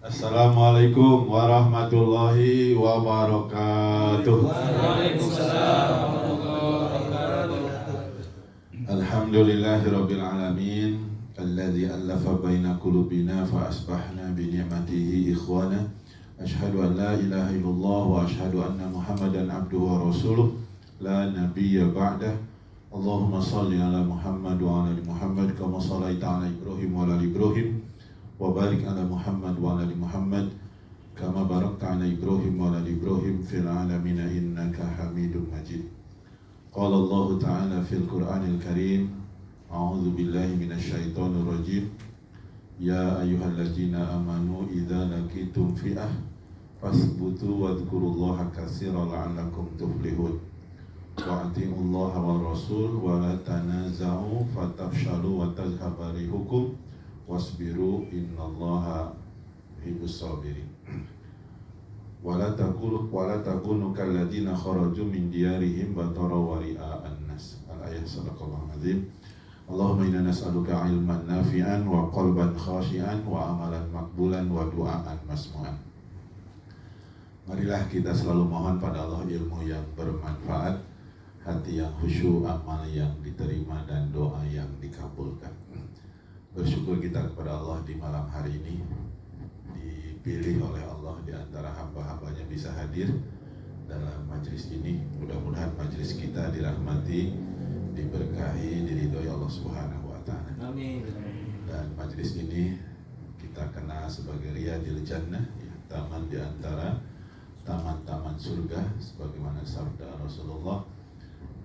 Assalamualaikum warahmatullahi wabarakatuh. Waalaikumsalam warahmatullahi wabarakatuh. Alhamdulillahirabbil alamin alladzi allafa baina qulubina fa asbahna bi ni'matihi ikhwana. Asyhadu an la ilaha illallah wa asyhadu anna Muhammadan abduhu wa rasuluh la nabiyya ba'dah. Allahumma shalli ala Muhammad wa ala ali Muhammad kama shallaita ala Ibrahim wa ala ali Ibrahim wa barik ala Muhammad wa ala ali Muhammad kama barakta ala Ibrahim wa ala ali Ibrahim fil alamin innaka Hamidum Majid. Qala Allah Ta'ala fil Qur'anil Karim, a'udzu billahi minasy syaithanir rajim. Ya ayyuhalladzina amanu idza laqitum fi'ah fasbutu wadhkurullaha katsiran la'allakum tuflihun. Wa atiiullaha war rasul wa la tanaza'u fatafshalu wa tadhhabu rihukum wasbiru innallaha yuhibbus sabirin. Wala takunu kalladzina kharaju min diyarihim batara wa ria'an nas. Al-ayat sadaqallahu azim. Allahumma inna nas'aluka ilman nafi'an wa qalban khashi'an wa amalan maqbulan wa du'aan masmu'an. Marilah kita selalu mohon pada Allah ilmu yang bermanfaat, hati yang khusyuk, amal yang diterima dan doa yang dikabulkan. Bersyukur kita kepada Allah di malam hari ini dipilih oleh Allah di antara hamba-hambanya bisa hadir dalam majelis ini. Mudah-mudahan majelis kita dirahmati, diberkahi, diridhoi Allah Subhanahu wa taala. Amin. Dan majelis ini kita kenal sebagai Riyadil Jannah, ya, taman di antara taman-taman surga, sebagaimana sabda Rasulullah,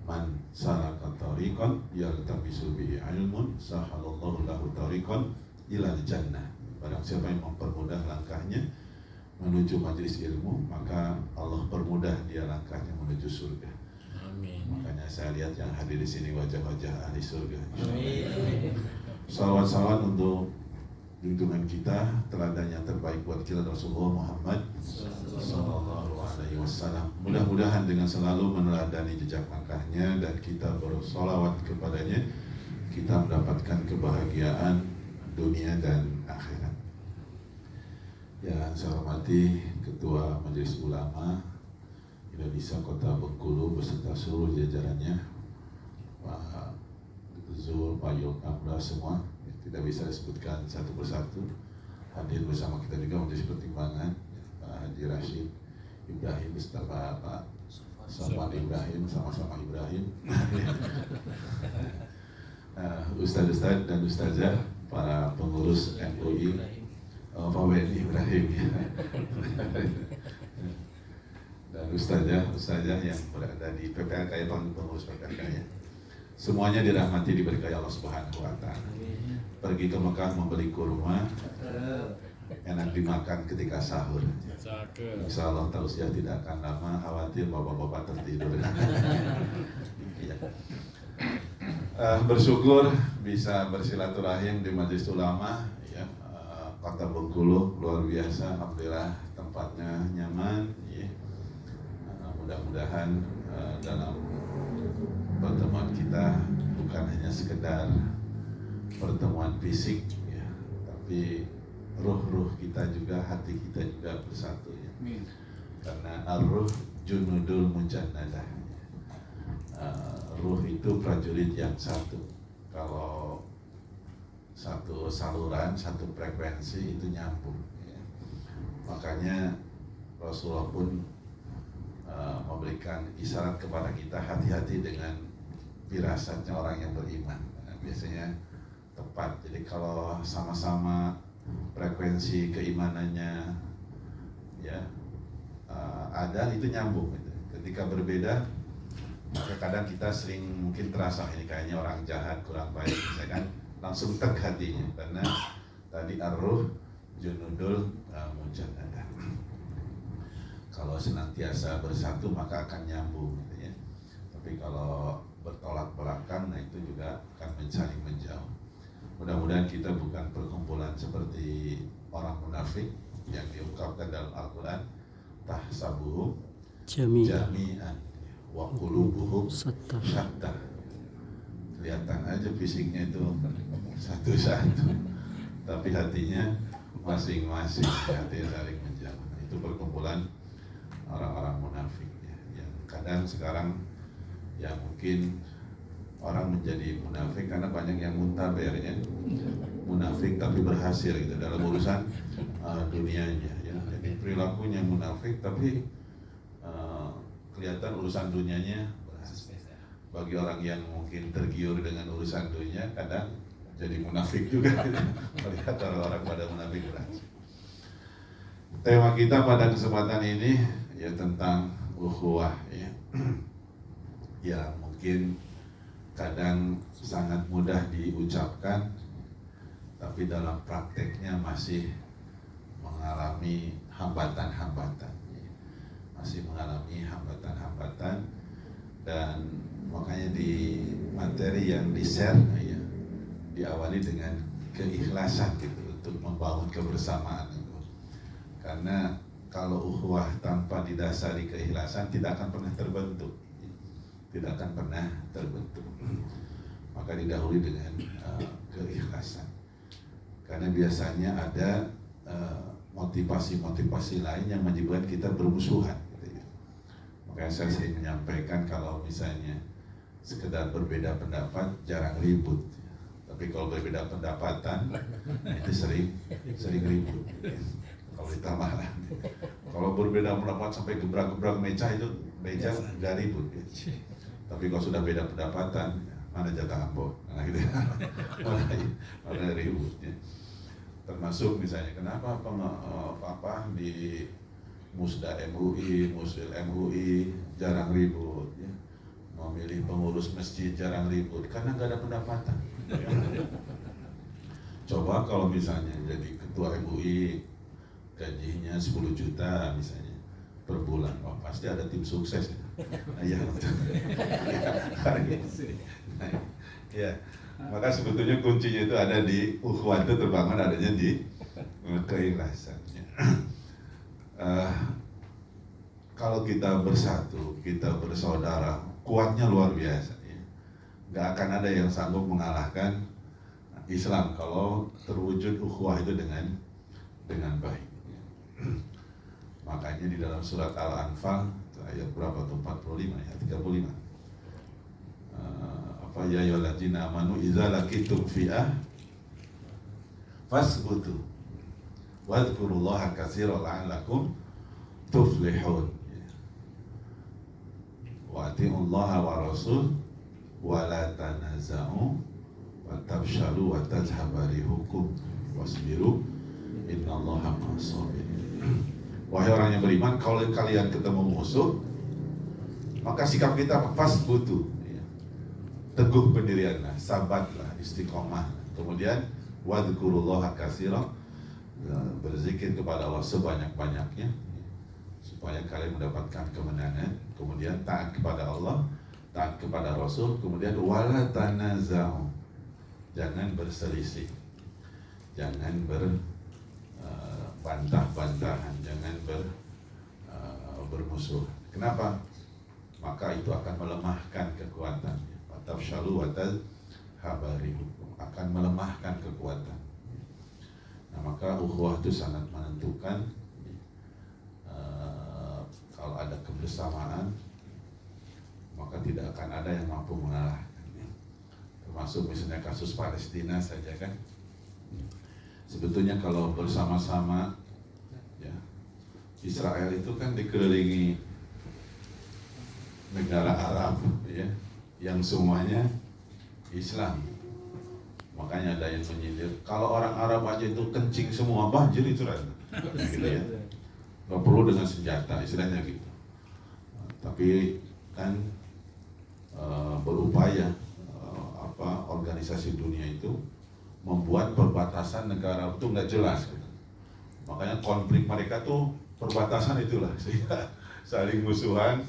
man salaka tariqan yaltamisu bihi ilmun sahalallahu lahu tariqan ilal jannah. Barang siapa yang mempermudah langkahnya menuju majelis ilmu, maka Allah permudah dia langkahnya menuju surga. Amin. Makanya saya lihat yang hadir di sini wajah-wajah ahli surga. Amin. Salawat-salawat untuk junjungan kita, teladan yang terbaik buat kita Rasulullah Muhammad Sallallahu Alaihi Wasallam. Mudah-mudahan dengan selalu meneladani jejak langkahnya dan kita bersolawat kepadanya, kita mendapatkan kebahagiaan dunia dan akhirat. Yang saya hormati Ketua Majelis Ulama Indonesia Kota Bengkulu beserta seluruh jajarannya, Pak Zul, Pak Yokamda, semua tidak bisa disebutkan satu persatu. Hadir bersama kita juga Majelis Pertimbangan, Pak Haji Rashid Ibrahim beserta Pak Sofwan Ibrahim, sama-sama Ibrahim. Ustaz-ustaz dan ustazah, para pengurus MUI, Pak Weni Ibrahim, ya. Dan ustazah yang berada di PPLK, ya, pengurus PPLK, ya. Semuanya dirahmati, diberkahi Allah Subhanahu wa taala. Pergi ke Mekah membeli kurma, enak dimakan ketika sahur. Insya Allah tausiah tidak akan lama, khawatir bapak-bapak tertidur. Ya. Bersyukur bisa bersilaturahim di Majelis Ulama, ya, Kota Bengkulu, luar biasa. Alhamdulillah tempatnya nyaman, ya. Mudah-mudahan dalam pertemuan kita bukan hanya sekedar pertemuan fisik, ya, tapi ruh kita juga, hati kita juga bersatu, ya. Karena ar-ruh junudul mujannadah. Ruh itu prajurit yang satu. Kalau satu saluran, satu frekuensi itu nyambung, ya. Makanya Rasulullah pun memberikan isyarat kepada kita, hati-hati dengan firasatnya orang yang beriman. Biasanya tepat. Jadi kalau sama-sama frekuensi keimanannya, ya, ada, itu nyambung, gitu. Ketika berbeda, maka kadang kita sering mungkin terasa ini kayaknya orang jahat, kurang baik, misalkan, langsung tek hatinya karena tadi ar-ruh junudul mujannadah. Kalau senantiasa bersatu maka akan nyambung, gitu, ya. Tapi kalau bertolak belakang, nah itu juga akan saling menjauh. Mudah-mudahan kita bukan perkumpulan seperti orang munafik yang diungkapkan dalam Al-Quran, tahsabuhum jami'an wa qulubuhum syatta. Kelihatan aja fisiknya itu satu-satu, tapi hatinya masing-masing, artinya saling menjaga. Itu perkumpulan orang-orang munafik ya. Yang kadang sekarang ya mungkin orang menjadi munafik karena banyak yang muntaber ya, munafik tapi berhasil gitu dalam urusan dunianya ya. Jadi perilakunya munafik tapi kelihatan urusan dunianya berhasil. Bagi orang yang mungkin tergiur dengan urusan dunia kadang jadi munafik juga melihat orang-orang pada munafik berhasil. Tema kita pada kesempatan ini ya tentang ukhuwah ya. Ya mungkin kadang sangat mudah diucapkan tapi dalam prakteknya masih mengalami hambatan-hambatan, masih mengalami hambatan-hambatan. Dan makanya di materi yang di-share ya, diawali dengan keikhlasan gitu untuk membangun kebersamaan itu. Karena kalau ukhuwah tanpa didasari keikhlasan tidak akan pernah terbentuk, tidak akan pernah terbentuk. Maka didahului dengan keikhlasan. Karena biasanya ada motivasi-motivasi lain yang menyebabkan kita bermusuhan. Gitu ya. Makanya saya sering menyampaikan kalau misalnya sekedar berbeda pendapat jarang ribut. Tapi kalau berbeda pendapatan itu sering ribut. Kalau ditambah lah. Kalau berbeda pendapat sampai gebrak-gebrak meja itu meja nggak ribut. Tapi kalau sudah beda pendapatan, mana jatah ambo? Nah gitu ya. Mana ribut ya. Termasuk misalnya kenapa apa di Musda MUI, Musil MUI jarang ribut ya. Memilih pengurus masjid jarang ribut karena nggak ada pendapatan. Coba kalau misalnya jadi ketua MUI gajinya 10 juta misalnya per bulan, oh, pasti ada tim sukses. Ya, ya. Maka sebetulnya kuncinya itu ada di ukhuwah itu terbangun adanya di keikhlasan. Kalau kita bersatu, kita bersaudara, kuatnya luar biasa. Ya. Gak akan ada yang sanggup mengalahkan Islam kalau terwujud ukhuwah itu dengan baik. Ya. Makanya di dalam surat Al-Anfal ayat berapa tuh 45 ya 35. Apa ya ayyuhalladzina amanu idza laqitum fi'ah fasbutu wadhkurullaha katsiran la'allakum tuflihun. Wa atiullaha wa rasul wa la tanaza'u wa tabshalu wa tadhhabu rihukum wasbiru innallaha ma'as sabirin. Wahai orang yang beriman, kalau kalian ketemu musuh, maka sikap kita fasbutu, ya. Teguh pendirianlah, sabatlah, istiqomah. Kemudian wadhkurullaha katsiran, berzikir kepada Allah sebanyak-banyaknya supaya kalian mendapatkan kemenangan. Kemudian taat kepada Allah, taat kepada Rasul. Kemudian wala tanaza'u, jangan berselisih, jangan bantah-bantahan, jangan bermusuh. Kenapa? Maka itu akan melemahkan kekuatannya. Tafshalu wa tadhhabu, akan melemahkan kekuatan. Nah, maka ukhuwah itu sangat menentukan. Kalau ada kebersamaan, maka tidak akan ada yang mampu mengalahkannya. Termasuk misalnya kasus Palestina saja kan. Sebetulnya kalau bersama-sama ya, Israel itu kan dikelilingi negara Arab ya, yang semuanya Islam. Makanya ada yang menyindir kalau orang Arab aja itu kencing semua banjir itu kan gitu ya. Gak perlu dengan senjata istilahnya gitu. Tapi kan berupaya organisasi dunia itu membuat perbatasan negara itu nggak jelas gitu. Makanya konflik mereka tuh perbatasan itulah sehingga saling musuhan,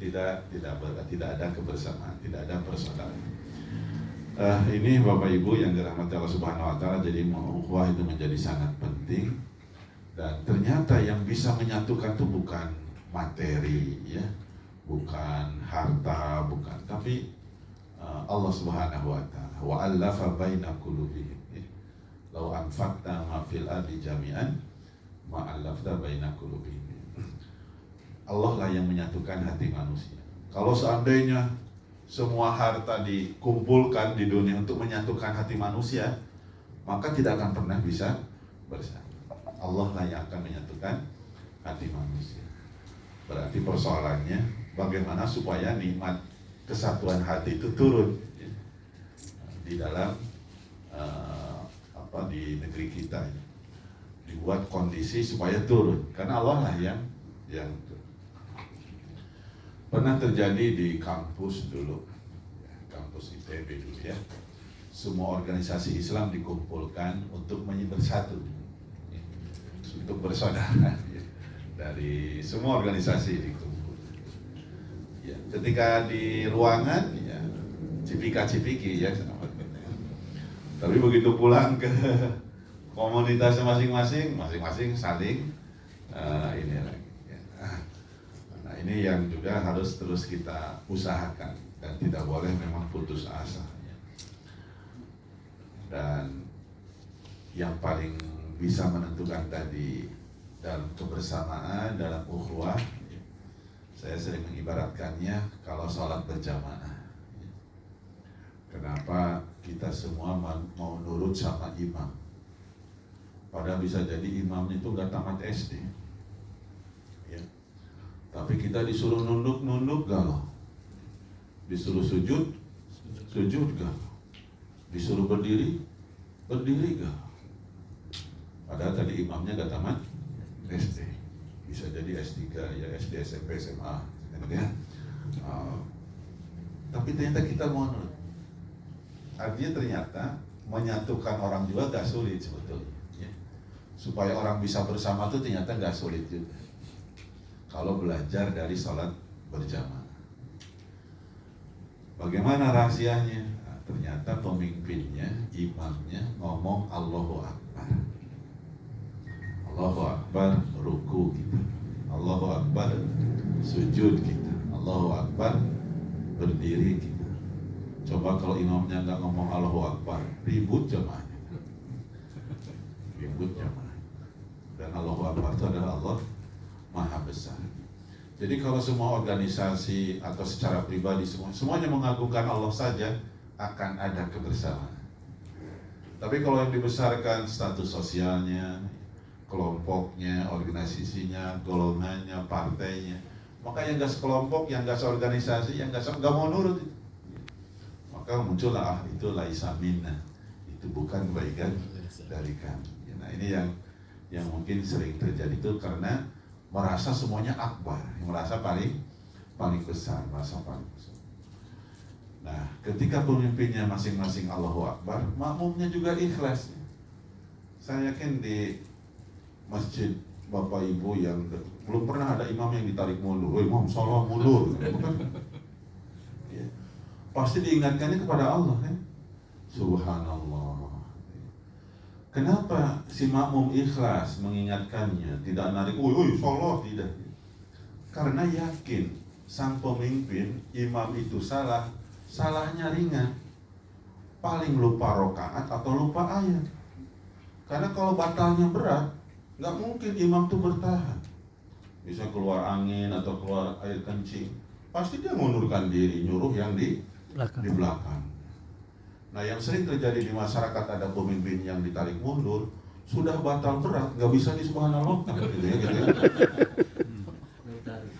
tidak ada kebersamaan, tidak ada persaudaraan. Ini Bapak Ibu yang dirahmati Allah Subhanahu Wa Taala, jadi ukhuwah itu menjadi sangat penting. Dan ternyata yang bisa menyatukan itu bukan materi ya, bukan harta, bukan, tapi Allah Subhanahu Wa Taala. Wa allafa baina qulubihim, Lau anfaqta ma fil ardi jami'an ma allafta baina qulubihim. Allah lah yang menyatukan hati manusia. Kalau seandainya semua harta dikumpulkan di dunia untuk menyatukan hati manusia, maka tidak akan pernah bisa bersatu. Allah lah yang akan menyatukan hati manusia. Berarti persoalannya bagaimana supaya nikmat kesatuan hati itu turun di dalam di negeri kita ini. Dibuat kondisi supaya turun, karena Allah lah yang pernah terjadi di kampus dulu, kampus ITB dulu ya. Semua organisasi Islam dikumpulkan untuk bersatu, untuk bersaudara dari semua organisasi dikumpul. Ya, ketika di ruangan ya cipika-cipiki ya. Tapi begitu pulang ke komunitasnya masing-masing saling ini lagi. Ya. Nah ini yang juga harus terus kita usahakan dan tidak boleh memang putus asa. Ya. Dan yang paling bisa menentukan tadi dalam kebersamaan, dalam ukhuwah, ya, saya sering mengibaratkannya kalau sholat berjamaah. Kenapa kita semua mau nurut sama imam? Padahal bisa jadi imam itu gak tamat SD ya. Tapi kita disuruh nunduk galau, disuruh sujud galau, disuruh berdiri galau. Padahal tadi imamnya gak tamat SD. Bisa jadi S3 ya, SD, SMP, SMA ya. Tapi ternyata kita mau nurut. Artinya ternyata menyatukan orang juga gak sulit sebetulnya ya. Supaya orang bisa bersama itu ternyata gak sulit juga kalau belajar dari sholat berjamaah. Bagaimana rahasianya? Nah, ternyata pemimpinnya, imamnya ngomong Allahu Akbar. Allahu Akbar ruku kita, Allahu Akbar sujud kita, Allahu Akbar berdiri kita. Coba kalau imamnya nggak ngomong Allahu Akbar, ribut jamaahnya. Dan Allahu Akbar itu adalah Allah Maha Besar. Jadi kalau semua organisasi atau secara pribadi semuanya mengagungkan Allah saja, akan ada kebersamaan. Tapi kalau yang dibesarkan status sosialnya, kelompoknya, organisasinya, golongannya, partainya, maka yang nggak sekelompok, yang nggak seorganisasi, yang nggak mau nurut, maka muncullah itu laisa minna, itu bukan bagian dari kami. Nah ini yang mungkin sering terjadi itu karena merasa semuanya akbar, merasa paling besar, merasa paling besar. Nah ketika pemimpinnya masing-masing Allahu Akbar, makmumnya juga ikhlas. Saya yakin di masjid bapak ibu yang belum pernah ada imam yang ditarik mundur, imam salah mundur, bukan? Pasti diingatkannya kepada Allah kan? Subhanallah. Kenapa si makmum ikhlas mengingatkannya, tidak narik, salah, tidak. Karena yakin sang pemimpin, imam itu salahnya ringan. Paling lupa rokaat atau lupa ayat. Karena kalau batalnya berat, nggak mungkin imam itu bertahan. Bisa keluar angin atau keluar air kencing, pasti dia mengundurkan diri, nyuruh yang di belakang. Nah yang sering terjadi di masyarakat, ada pemimpin yang ditarik mundur, sudah batal berat, nggak bisa di subhanallah gitu ya.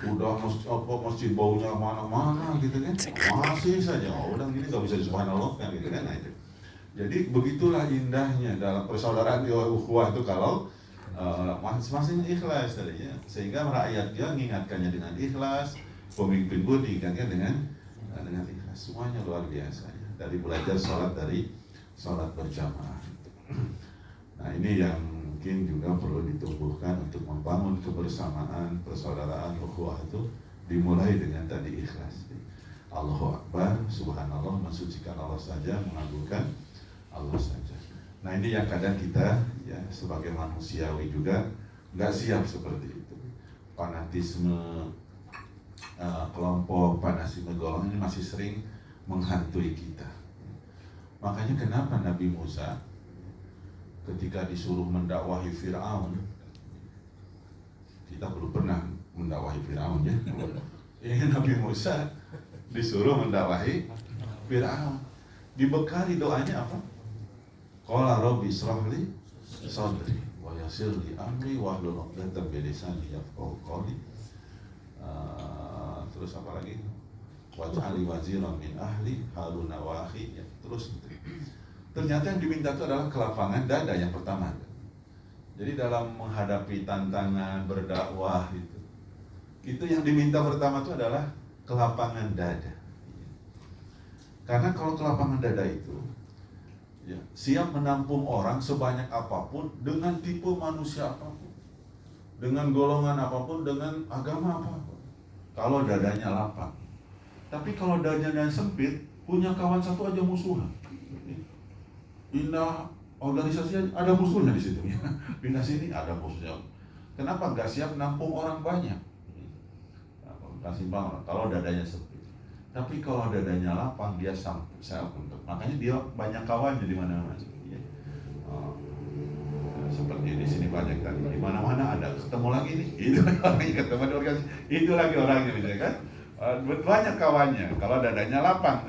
Udah masjid baunya mana-mana gitu kan, masih saja udah gini nggak bisa di subhanallah gitu kan. Nah, itu. Jadi begitulah indahnya dalam persaudaraan di ukhuwah itu kalau masing-masing ikhlas tadinya, sehingga rakyat dia mengingatkannya dengan ikhlas, pemimpin pun diingatkan dengan ikhlas. Semuanya luar biasa ya. Dari belajar dari sholat berjamaah. Nah ini yang mungkin juga perlu ditumbuhkan untuk membangun kebersamaan, persaudaraan, ukhuwah itu dimulai dengan tadi ikhlas. Allahu Akbar, subhanallah, mensucikan Allah saja, mengagungkan Allah saja. Nah ini yang kadang kita ya sebagai manusiawi juga nggak siap seperti itu. Fanatisme kelompok, fanatisme golongan ini masih sering menghantui kita. Makanya kenapa Nabi Musa ketika disuruh mendakwahi Fir'aun, kita belum pernah mendakwahi Fir'aun ya. Ini Nabi Musa disuruh mendakwahi Fir'aun. Dibekali doanya apa? Qala rabbi ishrah li sadri wa yassir li amri wahlul 'uqdatam min lisani yafqahu qawli. Terus apa lagi? Waj'ali waziran min ahli Harun wa akhi. Ya, terus gitu. Ternyata yang diminta itu adalah kelapangan dada yang pertama. Jadi dalam menghadapi tantangan berdakwah itu yang diminta pertama itu adalah kelapangan dada. Karena kalau kelapangan dada itu ya, siap menampung orang sebanyak apapun, dengan tipe manusia apapun, dengan golongan apapun, dengan agama apapun, kalau dadanya lapang. Tapi kalau dadanya sempit, punya kawan satu aja musuhan. Pindah organisasi ada musuhnya di situ. Pindah sini ada musuhnya. Kenapa nggak siap nampung orang banyak? Kasih banget kalau dadanya sempit. Tapi kalau dadanya lapang, dia siap untuk. Makanya dia banyak kawannya di mana-mana. Seperti di sini banyak tadi. Di mana-mana ada. Ketemu lagi nih. Itu orangnya ketemu di organisasi. Itu lagi orangnya, misalnya kan. Banyak kawannya. Kalau dadanya lapang.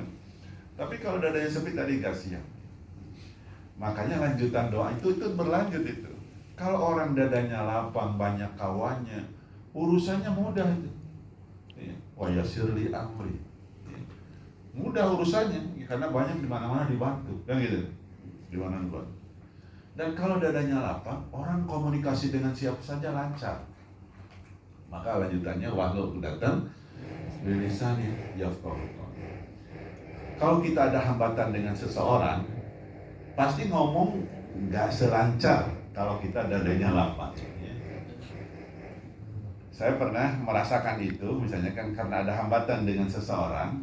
Tapi kalau dadanya sempit tadi nggak siap. Makanya lanjutan doa itu berlanjut itu. Kalau orang dadanya lapang, banyak kawannya, urusannya mudah itu. Wa yassir li amri. Mudah urusannya karena banyak di mana-mana dibantu, kan gitu. Di mana dibantu. Dan kalau dadanya lapang, orang komunikasi dengan siapa saja lancar. Maka lanjutannya wahlul 'uqdatam min lisani yafqahu qawli. Kalau kita ada hambatan dengan seseorang, pasti ngomong nggak selancar kalau kita dadanya lapang. Saya pernah merasakan itu, misalnya kan karena ada hambatan dengan seseorang,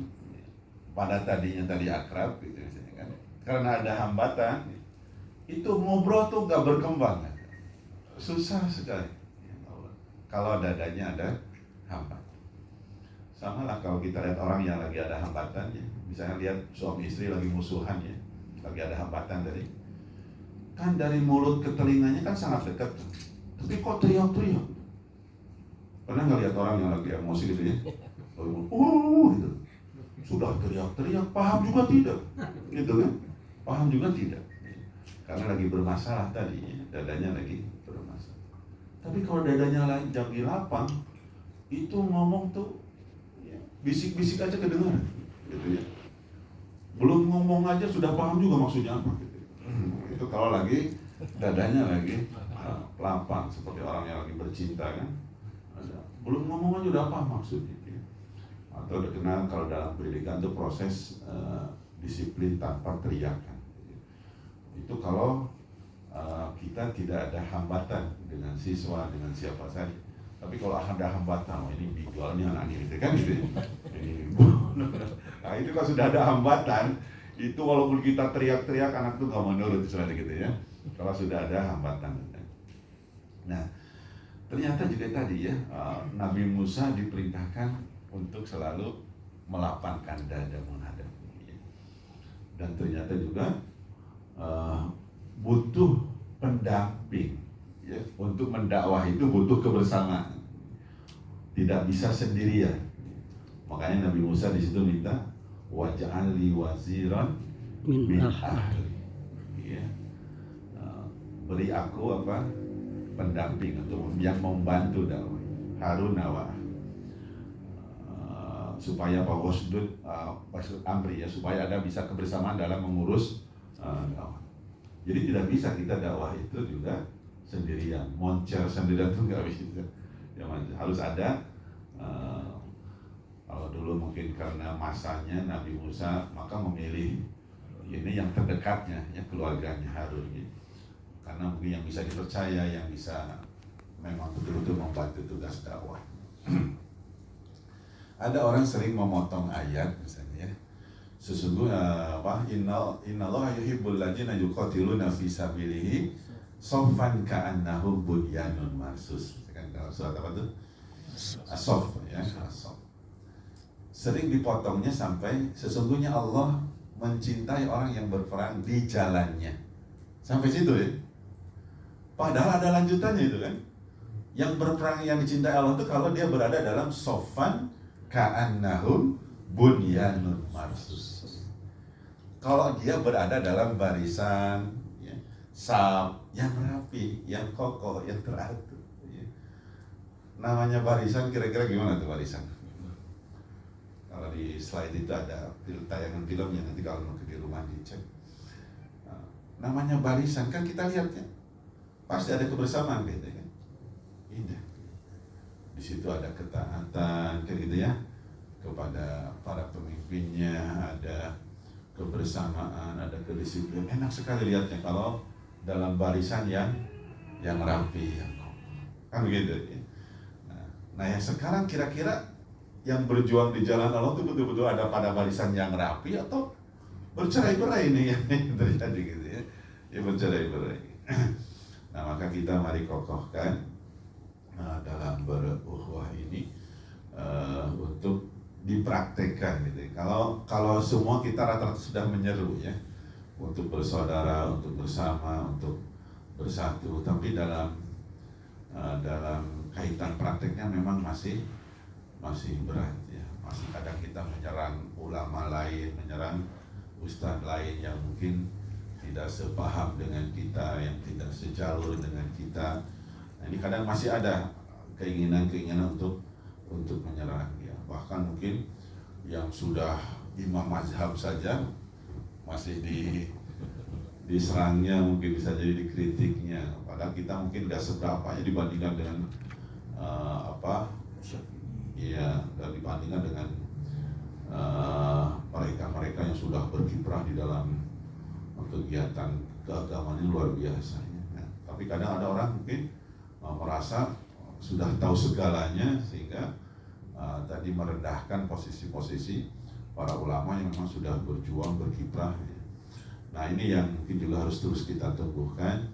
pada tadi akrab, gitu misalnya kan, karena ada hambatan, itu ngobrol tuh nggak berkembang, susah sekali. Kalau dadanya ada hambatan. Sama lah kalau kita lihat orang yang lagi ada hambatan, ya. Misalnya lihat suami istri lagi musuhan ya. Lagi ada hambatan kan dari mulut ke telinganya kan sangat dekat, tapi kok teriak-teriak. Pernah nggak lihat orang yang lagi emosi gitu ya, gitu, sudah teriak-teriak, paham juga tidak, gitu kan, paham juga tidak, karena lagi bermasalah tadi, dadanya lagi bermasalah. Tapi kalau dadanya lagi lapang, itu ngomong tuh bisik-bisik aja kedengaran, gitu ya. Belum ngomong aja sudah paham juga maksudnya apa gitu. Itu kalau lagi dadanya lagi lapang, seperti orang yang lagi bercinta kan, belum ngomong aja udah paham maksudnya gitu. Atau udah kenal kalau dalam pendidikan itu proses disiplin tanpa teriakan. Itu kalau kita tidak ada hambatan dengan siswa, dengan siapa saja. Tapi kalau ada hambatan, ini bidualnya anak ini kan gitu ya. Nah itu kalau sudah ada hambatan, itu walaupun kita teriak-teriak, anak tuh gak mau nurut gitu ya. Kalau sudah ada hambatan. Nah ternyata juga tadi ya, Nabi Musa diperintahkan untuk selalu melapangkan dada menghadapi. Dan ternyata juga butuh pendamping. Ya, untuk mendakwah itu butuh kebersamaan, tidak bisa sendirian. Makanya Nabi Musa di situ minta waj'alli waziran min ahli. Ya. Beri aku pendamping untuk yang membantu dakwah. Harun wa supaya wasdud amri ya, supaya ada bisa kebersamaan dalam mengurus dakwah. Jadi tidak bisa kita dakwah itu juga sendirian, moncer sendirian tuh nggak bisa. Ya, harus ada. Kalau dulu mungkin karena masanya Nabi Musa, maka memilih ini yang terdekatnya, ya keluarganya Harun. Ya. Karena mungkin yang bisa dipercaya, yang bisa memang betul-betul membantu tugas dakwah. Ada orang sering memotong ayat misalnya, ya. Sesungguhnya innallaha yuhibbul ladzina yuqatiluna fi sabilihi saffan ka'annahum bunyanun marsus. Kan dalam surat apa tuh? As-Saff ya, As-Saff. Sering dipotongnya sampai sesungguhnya Allah mencintai orang yang berperang di jalannya. Sampai situ ya. Padahal ada lanjutannya itu kan. Yang berperang yang dicintai Allah itu kalau dia berada dalam sofan ka'annahum bunyanun marsus. Kalau dia berada dalam barisan ya, saf yang rapi, yang kokoh, yang teratur ya. Namanya barisan kira-kira gimana tuh barisan? Kalau di slide itu ada tayangan filmnya, nanti kalau mau di rumah dicek. Namanya barisan kan kita lihat ya, pasti ada kebersamaan gitu kan. Indah. Di situ ada ketaatan kayak gitu ya kepada para pemimpinnya, ada kebersamaan, ada kedisiplinan. Enak sekali lihatnya kalau dalam barisan yang rapi, yang kan begitu ya. Nah yang sekarang kira-kira yang berjuang di jalan Allah itu betul-betul ada pada barisan yang rapi atau bercerai-berai ini yang terjadi gitu ya. Ya bercerai-berai. Nah maka kita mari kokohkan dalam berukhuwah ini untuk dipraktekkan gitu. Kalau semua kita rata-rata sudah menyeru ya untuk bersaudara, untuk bersama, untuk bersatu, tapi dalam kaitan prakteknya memang masih berat ya. Masih kadang kita menyerang ulama lain, menyerang ustadz lain yang mungkin tidak sepaham dengan kita, yang tidak sejalur dengan kita. Nah, ini kadang masih ada keinginan untuk menyerang ya. Bahkan mungkin yang sudah imam mazhab saja masih diserangnya, mungkin bisa jadi dikritiknya. Padahal kita mungkin tidak seberapa ya dibandingkan dengan ya, dan dibandingkan dengan mereka yang sudah berkiprah di dalam kegiatan keagamaan ini luar biasa ya. Nah, tapi kadang ada orang mungkin merasa sudah tahu segalanya sehingga tadi merendahkan posisi-posisi para ulama yang memang sudah berjuang, berkiprah ya. Nah ini yang mungkin juga harus terus kita tumbuhkan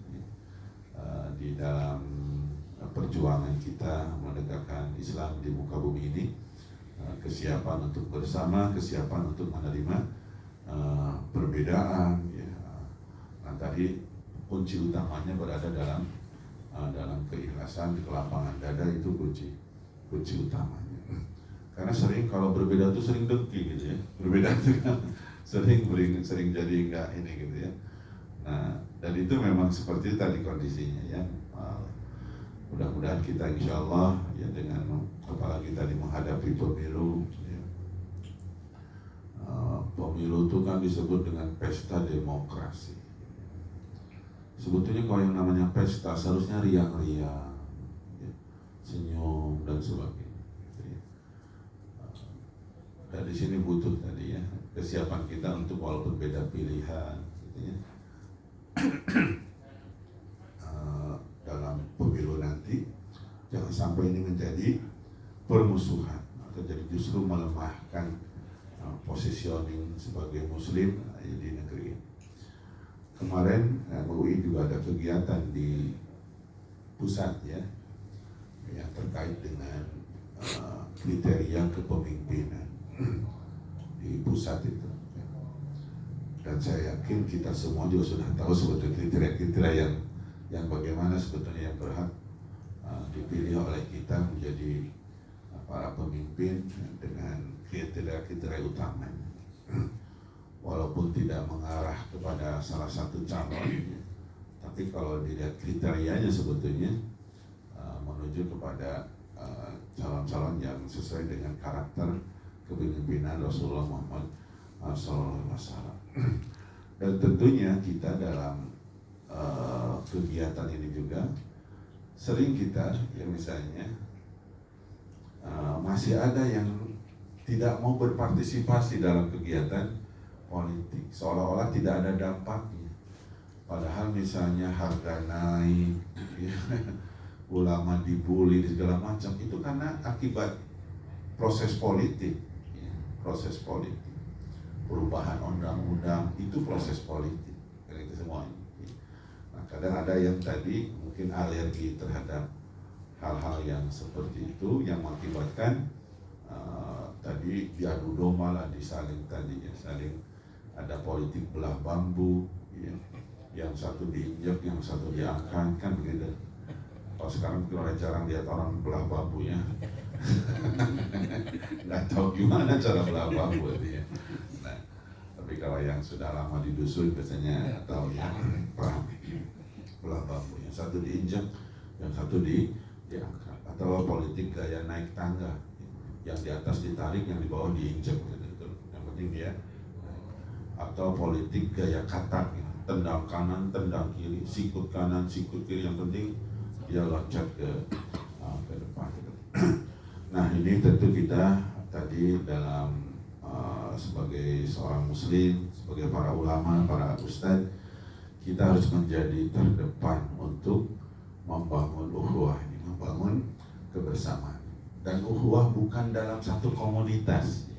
di dalam perjuangan kita menegakkan Islam di muka bumi ini. Kesiapan untuk bersama, kesiapan untuk menerima perbedaan ya. Nah tadi kunci utamanya berada dalam keikhlasan, kelapangan dada, itu kunci utamanya. Karena sering kalau berbeda itu sering dengki gitu ya. Berbeda itu kan sering jadi enggak ini gitu ya. Nah, dan itu memang seperti tadi kondisinya ya. Mudah-mudahan kita insya Allah ya, dengan apalagi tadi menghadapi pemilu ya. Pemilu itu kan disebut dengan pesta demokrasi. Sebetulnya kalau yang namanya pesta seharusnya riang-riang ya, senyum dan sebagainya ya. Dan di sini butuh tadi ya kesiapan kita untuk walaupun beda pilihan gitu ya. Dalam pemilu nanti jangan sampai ini menjadi permusuhan atau jadi justru melemahkan positioning sebagai muslim di negeri. Kemarin MUI juga ada kegiatan di pusat ya yang terkait dengan kriteria kepemimpinan di pusat itu. Dan saya yakin kita semua juga sudah tahu sebetulnya kriteria-kriteria yang bagaimana sebetulnya yang berhak dipilih oleh kita menjadi para pemimpin dengan kriteria-kriteria utamanya. Walaupun tidak mengarah kepada salah satu calon, tapi kalau dilihat kriterianya sebetulnya menuju kepada calon-calon yang sesuai dengan karakter kepemimpinan Rasulullah Muhammad SAW. Dan tentunya kita dalam kegiatan ini juga sering kita ya misalnya masih ada yang tidak mau berpartisipasi dalam kegiatan politik, seolah-olah tidak ada dampaknya. Padahal misalnya harga naik, ya, ulama dibully segala macam, itu karena akibat proses politik, ya, proses politik, perubahan undang-undang itu proses politik, itu semuanya. Nah, kadang ada yang tadi mungkin alergi terhadap hal-hal yang seperti itu yang mengakibatkan tadi diadu domba lah, disaling tadi ya, saling ada politik belah bambu ya. yang satu diinjak, yang satu diangkat, kan begitu. Kalau sekarang mungkin orang jarang lihat orang belah bambu ya. Nggak tahu gimana cara belah bambu itu ya. Nah, tapi kalau yang sudah lama di dusun biasanya tahu ya, paham belah bambu. Yang satu diinjak, yang satu diangkat. Atau politik gaya naik tangga, yang di atas ditarik, yang di bawah diinjak gitu. Yang penting dia. Atau politik gaya katak, tendang kanan, tendang kiri, sikut kanan, sikut kiri, yang penting dia loncat ke depan. Nah, ini tentu kita tadi dalam sebagai seorang muslim, sebagai para ulama, para ustadz, kita harus menjadi terdepan untuk membangun ukhuwah ini, membangun kebersamaan. Dan ukhuwah bukan dalam satu komunitas,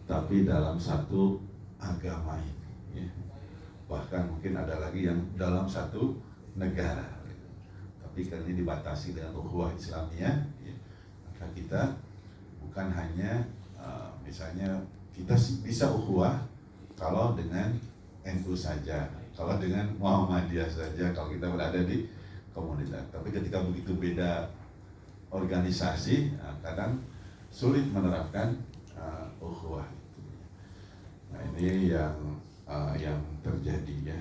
tapi dalam satu agama ini, ya. Bahkan mungkin ada lagi yang dalam satu negara, tapi karena ini dibatasi dengan ukhuwah Islamiyah, ya, maka kita bukan hanya misalnya kita bisa ukhuwah kalau dengan NU saja, kalau dengan Muhammadiyah saja, kalau kita berada di komunitas. Tapi ketika begitu beda organisasi, kadang sulit menerapkan ukhuwah. Nah, ini yang terjadi ya.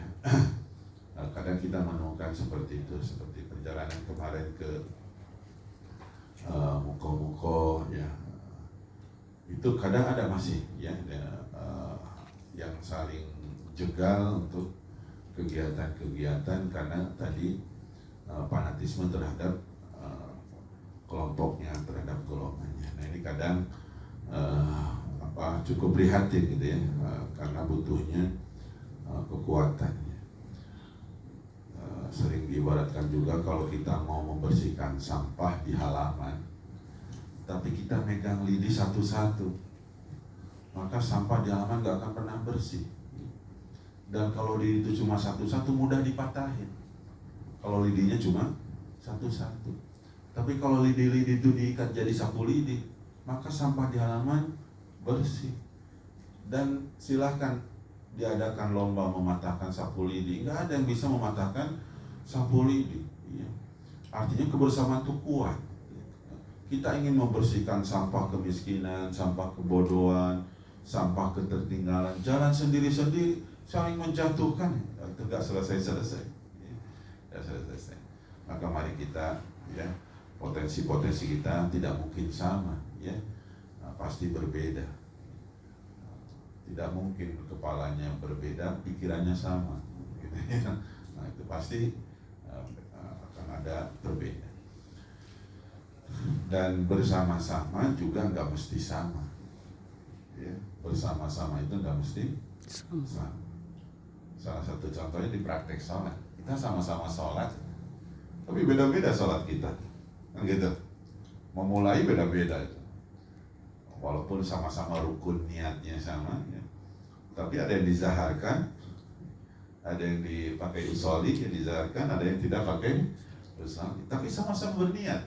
Kadang kita menemukan seperti itu, seperti perjalanan kemarin ke Muko-Muko ya. Itu kadang ada masih ya, yang saling jegal untuk kegiatan-kegiatan karena tadi fanatisme terhadap kelompoknya, terhadap golongannya. Nah, ini kadang cukup prihatin gitu ya, karena butuhnya kekuatannya. Sering diibaratkan juga kalau kita mau membersihkan sampah di halaman, tapi kita megang lidi satu-satu, maka sampah di halaman gak akan pernah bersih. Dan kalau lidi itu cuma satu-satu mudah dipatahin, kalau lidinya cuma satu-satu. Tapi kalau lidi-lidi itu diikat jadi sapu lidi, maka sampah di halaman bersih. Dan silahkan diadakan lomba mematahkan sapu lidi, nggak ada yang bisa mematahkan sapu lidi, ya. Artinya kebersamaan itu kuat. Kita ingin membersihkan sampah kemiskinan, sampah kebodohan, sampah ketertinggalan, jalan sendiri-sendiri, saling menjatuhkan, itu nggak selesai-selesai, ya. Nggak selesai. Maka mari kita, ya, potensi-potensi kita tidak mungkin sama, ya. Nah, pasti berbeda. Tidak mungkin kepalanya berbeda, pikirannya sama, gitu ya. Nah, itu pasti akan ada berbeda. Dan bersama-sama juga nggak mesti sama, ya. Bersama-sama itu nggak mesti sama. Salah satu contohnya di praktek sholat, kita sama-sama sholat, tapi beda-beda sholat kita, kan gitu. Memulai beda-beda itu. Walaupun sama-sama rukun niatnya sama, ya. Tapi ada yang dizaharkan, ada yang dipakai usoli, yang dizaharkan, ada yang tidak pakai usoli. Tapi sama-sama berniat,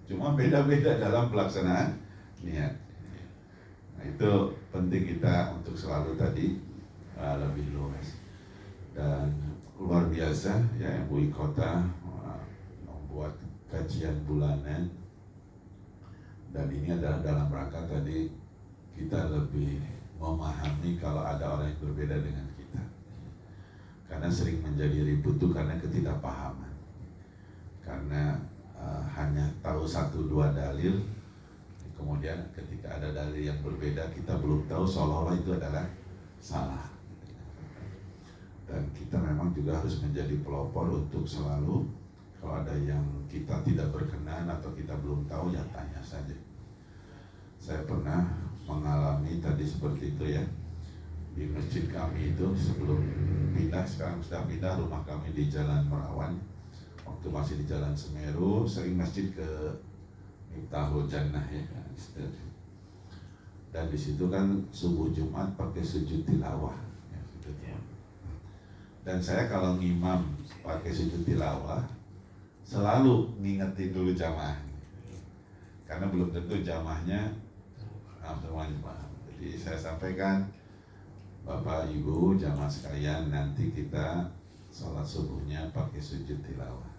cuma beda-beda dalam pelaksanaan niat. Nah, itu penting kita untuk selalu tadi lebih luas. Dan luar biasa ya, MUI Kota membuat kajian bulanan. Dan ini adalah dalam rangka tadi kita lebih memahami kalau ada orang yang berbeda dengan kita. Karena sering menjadi ribut itu karena ketidakpahaman. Karena hanya tahu 1-2 dalil, kemudian ketika ada dalil yang berbeda kita belum tahu, seolah-olah itu adalah salah. Dan kita memang juga harus menjadi pelopor untuk selalu, kalau ada yang kita tidak berkenan atau kita belum tahu, ya tanya saja. Saya pernah mengalami tadi seperti itu ya, di masjid kami itu sebelum pindah, sekarang sudah pindah, rumah kami di Jalan Merawan. Waktu masih di Jalan Semeru, sering masjid ke Miftahul Jannah ya. Dan di situ kan subuh Jumat pakai sujud tilawah. Ya. Dan saya kalau ngimam pakai sujud tilawah, selalu ngingetin dulu jamaah, karena belum tentu jamaahnya semuanya paham. Jadi saya sampaikan, Bapak Ibu jamaah sekalian, nanti kita sholat subuhnya pakai sujud tilawah.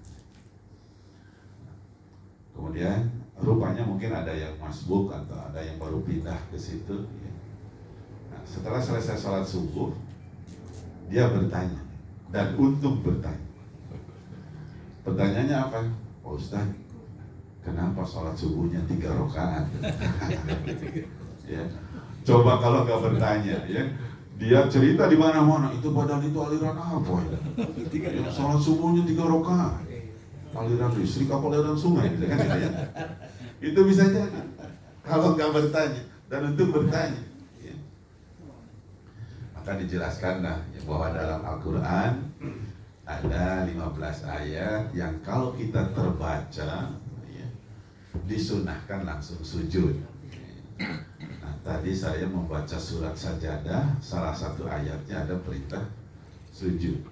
Kemudian rupanya mungkin ada yang masbuk atau ada yang baru pindah ke situ. Nah, setelah selesai sholat subuh, dia bertanya, dan untung bertanya. Pertanyaannya apa? Pak Ustaz, kenapa sholat subuhnya 3 rakaat? Ya. Coba kalau nggak bertanya, ya, dia cerita di mana-mana, itu badan itu aliran apa ya? Ya, sholat subuhnya 3 rakaat. Aliran listrik apa aliran sungai gitu kan ya. Itu bisa jadi kalau nggak bertanya dan untuk bertanya ya. Maka dijelaskanlah ya, bahwa dalam Al-Quran ada 15 ayat yang kalau kita terbaca ya, disunahkan langsung sujud. Nah, tadi saya membaca surat Sajadah, salah satu ayatnya ada perintah sujud.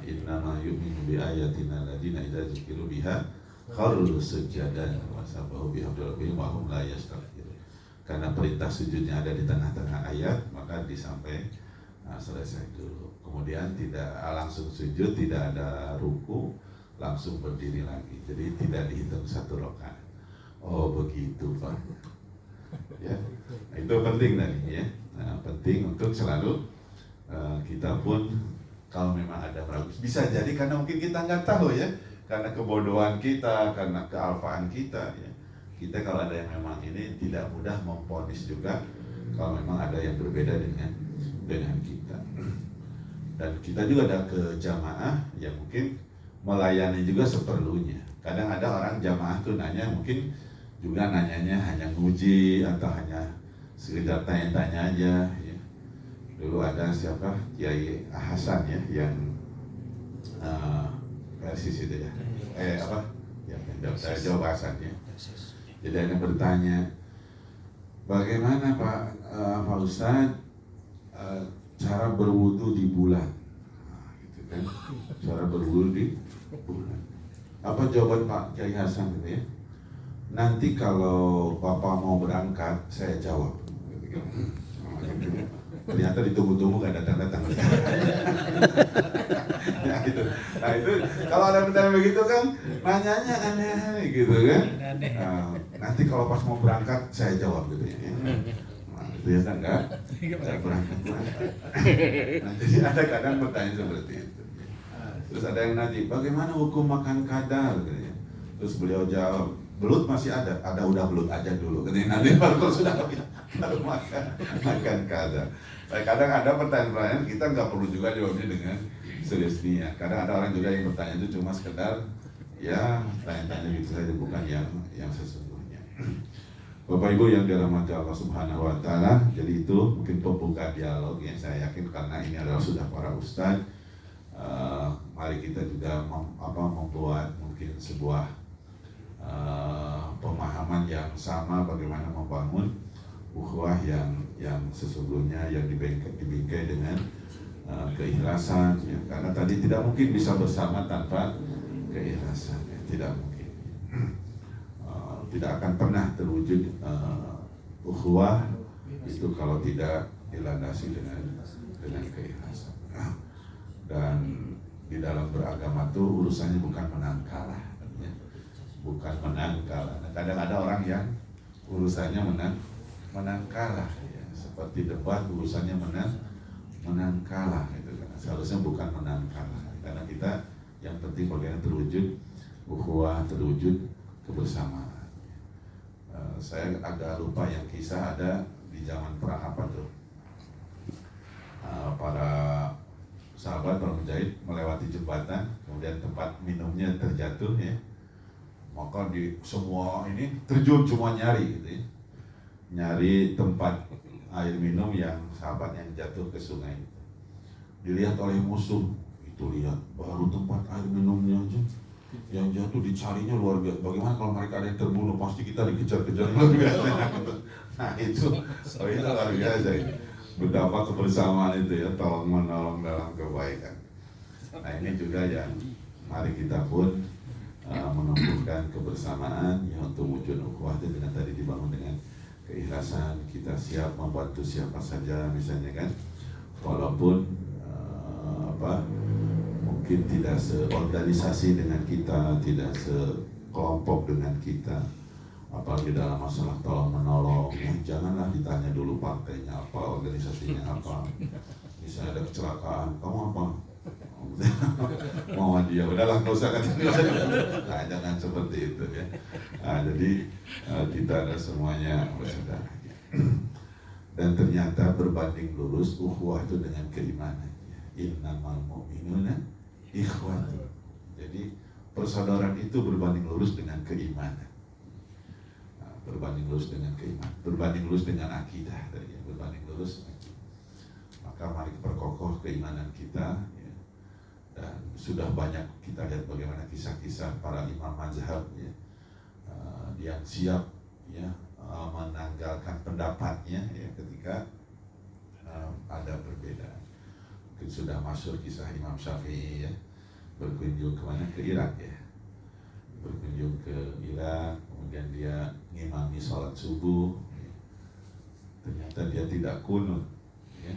Innama yu'minu bi ayatina alladziina idza dzukiru biha kharru sujadan wa sabbahu bihamdi rabbihim wa hum la yastaghfirun. Karena perintah sujudnya ada di tengah-tengah ayat, maka disampai selesai dulu. Kemudian tidak langsung sujud, tidak ada ruku, langsung berdiri lagi. Jadi tidak dihitung 1 rakaat. Oh begitu Pak. Ya, nah, itu penting tadi ya. Nah, penting untuk selalu kita pun kalau memang ada ragu, bisa jadi karena mungkin kita nggak tahu ya, karena kebodohan kita, karena kealfaan kita ya. Kita kalau ada yang memang ini tidak mudah memvonis juga kalau memang ada yang berbeda dengan kita. Dan kita juga ada ke jamaah yang mungkin melayani juga seperlunya. Kadang ada orang jamaah tuh nanya, mungkin juga nanyanya hanya nguji atau hanya sekedar tanya-tanya aja ya. Dulu ada siapa, Kiai Hasan ya, yang persis itu ya, apa ya, saya jawab Hasan ya. Jadi ada yang bertanya, bagaimana Pak Ustadz cara berwudu di bulan, gitu kan? Cara berwudu di bulan. Apa jawaban Pak Kiai Hasan gitu ya? Nanti kalau Bapak mau berangkat, saya jawab. Gitu kan? Ternyata ditunggu-tunggu gak datang-datang. Nah, gitu. Nah itu kalau ada pertanyaan begitu kan, nanyanya aneh-aneh gitu kan. Nanti kalau pas mau berangkat saya jawab gitu ya. Nah, itu ya kan enggak? Saya berangkat. Nanti ada kadang pertanyaan seperti itu. Terus ada yang nanti, bagaimana hukum makan kadal? Gitu ya. Terus beliau jawab, belut masih ada udah belut aja dulu. Nanti baru sudah baru makan kadal. Kadang ada pertanyaan kita nggak perlu juga jawabnya dengan seriusnya. Kadang ada orang juga yang bertanya itu cuma sekedar ya tanya-tanya gitu saja, bukan yang sesungguhnya. Bapak Ibu yang dirahmati Allah Subhanahu Wa Taala, jadi itu mungkin pembuka dialog yang saya yakin karena ini adalah sudah para ustadz. Mari kita juga membuat mungkin sebuah pemahaman yang sama bagaimana membangun ukhuwah yang sesungguhnya yang dibingkai dengan keikhlasan ya. Karena tadi tidak mungkin bisa bersama tanpa keikhlasan ya. Tidak mungkin tidak akan pernah terwujud ukhuwah itu kalau tidak dilandasi dengan keikhlasan. Dan di dalam beragama itu urusannya bukan menang kalah ya. Bukan menang kalah. Kadang ada orang yang urusannya menang kalah ya. Seperti debat urusannya menang kalah gitu kan. Seharusnya bukan menang kalah karena kita yang penting bagaimana terwujud ukhuwah, terwujud kebersamaan. Saya agak lupa yang kisah ada di zaman perang apa tuh, para sahabat para mujahid melewati jembatan, kemudian tempat minumnya terjatuh ya, maka di semua ini terjun cuma nyari gitu ya. Nyari tempat air minum yang sahabat yang jatuh ke sungai. Dilihat oleh musuh, itu lihat baru tempat air minumnya aja yang jatuh dicarinya luar biasa. Bagaimana kalau mereka ada yang terbunuh, pasti kita dikejar-kejar luar biasa. Nah itu luar biasa ini. Betapa kebersamaan itu ya, tolong menolong dalam kebaikan. Nah ini juga yang mari kita pun menumbuhkan kebersamaan ya, untuk wujud ukhuwah itu dengan tadi dibangun dengan keikhlasan. Kita siap membantu siapa saja misalnya kan, walaupun mungkin tidak seorganisasi dengan kita, tidak sekelompok dengan kita, apalagi dalam masalah tolong menolong. Janganlah ditanya dulu partainya apa, organisasinya apa. Misalnya ada kecelakaan, kamu apa? Muhammadiyah, udahlah nggak usah kata. Nah, jangan seperti itu ya. Nah, jadi kita ada semuanya bersaudara. Dan ternyata berbanding lurus ukhuwah itu dengan keimanan. Innamal mu'minuna ikhwatun. Jadi persaudaraan itu berbanding lurus dengan keimanan. Nah, berbanding lurus dengan keimanan, berbanding lurus dengan akidah, ya, berbanding lurus. Maka mari perkokoh keimanan kita. Ya. Dan sudah banyak kita lihat bagaimana kisah-kisah para imam mazhab ya, yang siap ya menanggalkan pendapatnya ya ketika ada perbedaan. Mungkin sudah masuk kisah Imam Syafi'i ya, berkunjung kemana, ke Irak ya, berkunjung ke Irak, kemudian dia ngimami sholat subuh ya. Ternyata dia tidak kunut ya,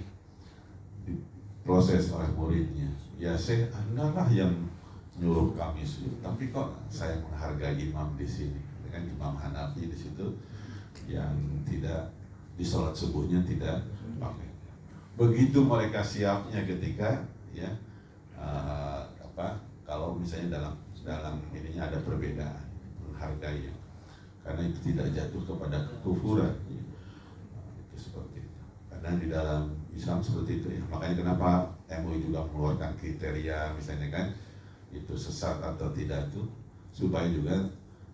diproses oleh muridnya, ya Syekh, Anda lah yang nyuruh kami sujud, tapi kok saya menghargai imam di sini, dengan Imam Hanafi di situ yang tidak di sholat subuhnya tidak pakai. Begitu mereka siapnya ketika ya kalau misalnya dalam ininya ada perbedaan, menghargai ya. Karena itu tidak jatuh kepada kekufuran ya. Itu seperti itu. Karena di dalam Islam seperti itu ya. Makanya kenapa MUI juga mengeluarkan kriteria misalnya kan itu sesat atau tidak itu, supaya juga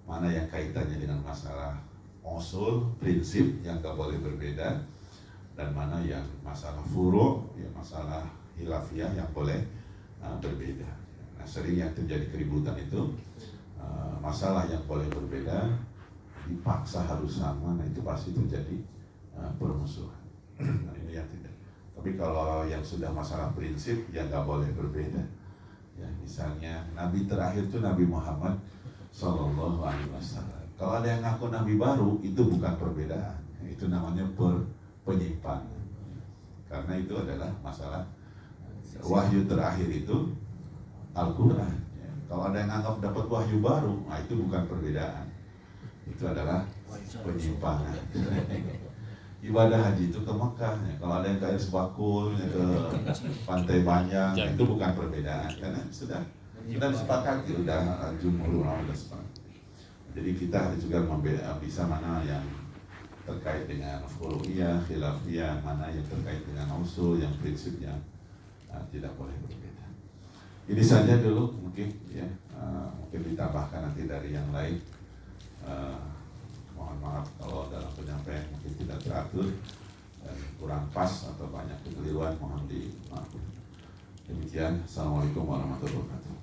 mana yang kaitannya dengan masalah usul, prinsip yang gak boleh berbeda, dan mana yang masalah furu', ya masalah hilafiyah yang boleh berbeda. Nah, sering yang terjadi keributan itu masalah yang boleh berbeda dipaksa harus sama, nah itu pasti terjadi permusuhan. Nah, ini yang tidak. Tapi kalau yang sudah masalah prinsip ya gak boleh berbeda. Ya, misalnya Nabi terakhir itu Nabi Muhammad Sallallahu Alaihi Wasallam. Kalau ada yang ngaku Nabi baru, itu bukan perbedaan, itu namanya penyimpangan. Karena itu adalah masalah wahyu terakhir itu Al-Quran. Ya. Kalau ada yang anggap dapat wahyu baru, nah itu bukan perbedaan, itu adalah penyimpangan. Ibadah haji itu ke Mekah, ya. Kalau ada yang ke air sebakul, ya, ke Pantai Banjang, itu bukan perbedaan, karena sudah disepakati, udah jumhur ulama sudah sepakat. Jadi kita harus juga bisa mana yang terkait dengan furu'iyah, khilafiyah, mana yang terkait dengan usul, yang prinsipnya tidak boleh berbeda. Ini saja dulu mungkin ya, mungkin ditambahkan nanti dari yang lain. Mohon maaf kalau dalam penyampaian mungkin tidak teratur dan kurang pas atau banyak kekeliruan, mohon dimaafkan. Demikian, Assalamualaikum warahmatullahi wabarakatuh.